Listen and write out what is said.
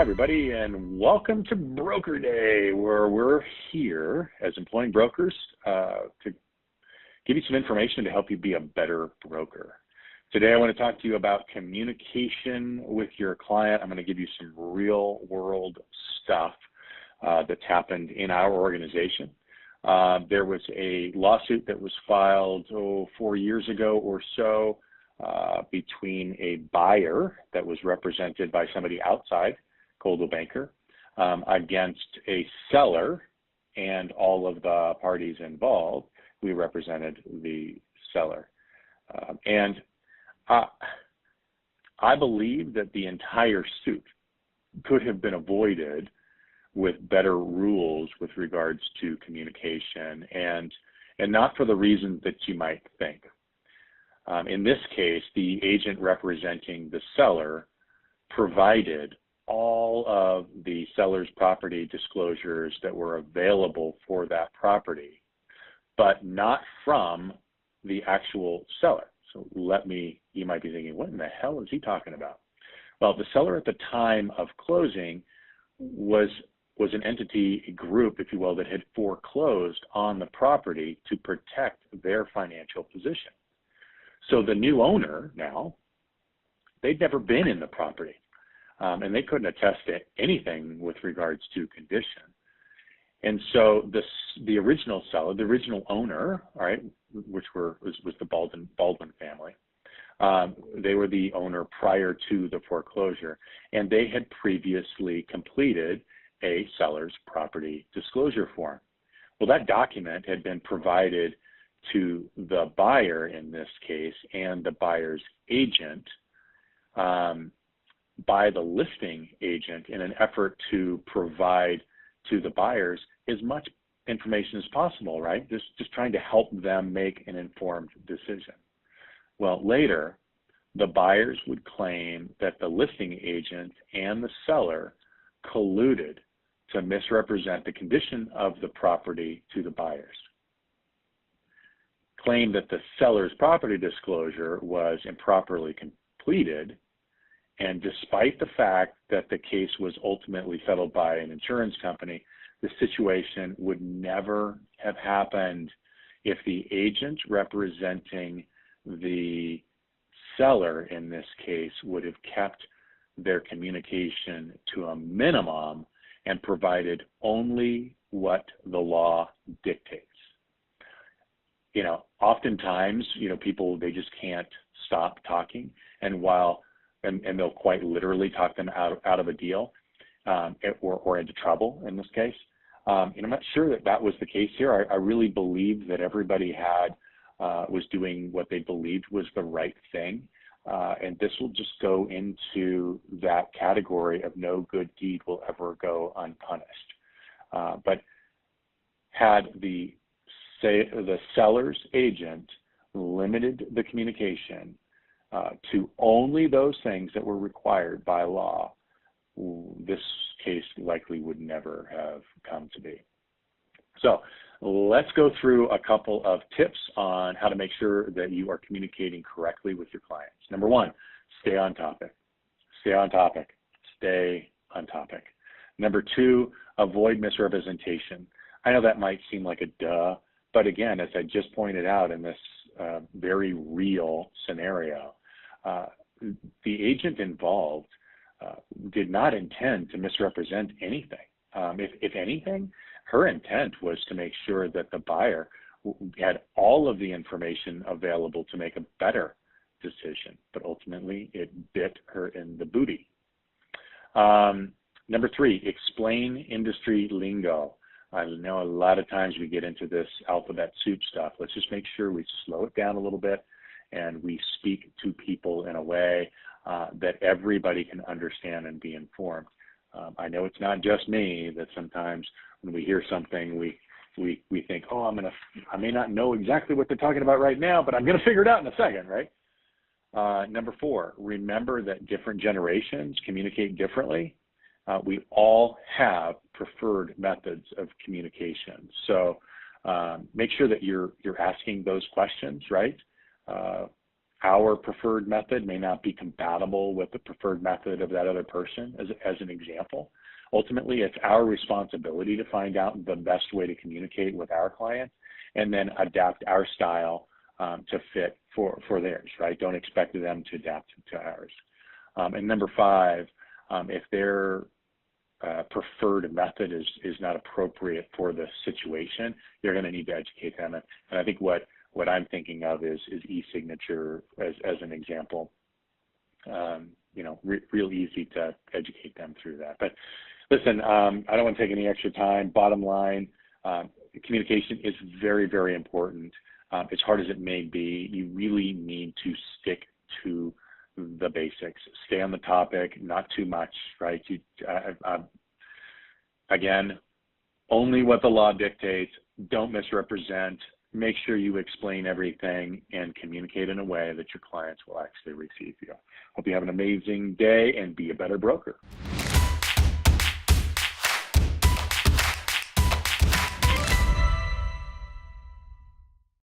everybody, and welcome to Broker Day, where we're here as employing brokers to give you some information to help you be a better broker. Today, I want to talk to you about communication with your client. I'm going to give you some real-world stuff that's happened in our organization. There was a lawsuit that was filed 4 years ago or so between a buyer that was represented by somebody outside Coldwell Banker against a seller, and all of the parties involved. We represented the seller. And I believe that the entire suit could have been avoided with better rules with regards to communication, and not for the reasons that you might think. In this case, the agent representing the seller provided all of the seller's property disclosures that were available for that property, but not from the actual seller. So you might be thinking, what in the hell is he talking about? Well, the seller at the time of closing was an entity, a group, if you will, that had foreclosed on the property to protect their financial position. So the new owner now, they'd never been in the property, and they couldn't attest to anything with regards to condition. And so the original seller, the original owner, all right, which was the Baldwin family, they were the owner prior to the foreclosure, and they had previously completed a seller's property disclosure form. Well, that document had been provided to the buyer in this case and the buyer's agent by the listing agent in an effort to provide to the buyers as much information as possible, right? Just trying to help them make an informed decision. Well, later, the buyers would claim that the listing agent and the seller colluded to misrepresent the condition of the property to the buyers. Claimed that the seller's property disclosure was improperly completed, and despite the fact that the case was ultimately settled by an insurance company, the situation would never have happened if the agent representing the seller in this case would have kept their communication to a minimum and provided only what the law dictates. You know, oftentimes, people, they just can't stop talking, and they'll quite literally talk them out of a deal, or into trouble in this case. And I'm not sure that was the case here. I really believe that everybody was doing what they believed was the right thing, and this will just go into that category of no good deed will ever go unpunished. But had the seller's agent limited the communication to only those things that were required by law, this case likely would never have come to be. So let's go through a couple of tips on how to make sure that you are communicating correctly with your clients. Number one, stay on topic. Stay on topic. Stay on topic. Number two, avoid misrepresentation. I know that might seem like a duh, but again, as I just pointed out in this very real scenario, the agent involved did not intend to misrepresent anything. If anything, her intent was to make sure that the buyer had all of the information available to make a better decision, but ultimately it bit her in the booty. Number three, explain industry lingo. I know a lot of times we get into this alphabet soup stuff. Let's just make sure we slow it down a little bit and we speak to people in a way that everybody can understand and be informed. I know it's not just me that sometimes when we hear something, we think, oh, I may not know exactly what they're talking about right now, but I'm going to figure it out in a second, right? Number four, remember that different generations communicate differently. We all have preferred methods of communication. So make sure that you're asking those questions, right? our preferred method may not be compatible with the preferred method of that other person, as an example. Ultimately, it's our responsibility to find out the best way to communicate with our client and then adapt our style to fit for theirs, right? Don't expect them to adapt to ours. And number 5, if their preferred method is not appropriate for the situation, you're going to need to educate them. And I think what I'm thinking of is e-signature as an example. Real easy to educate them through that. But listen, I don't want to take any extra time. Bottom line, communication is very, very important. As hard as it may be, you really need to stick to the basics. Stay on the topic, not too much, right? Again, only what the law dictates. Don't misrepresent. Make sure you explain everything and communicate in a way that your clients will actually receive you. Hope you have an amazing day and be a better broker.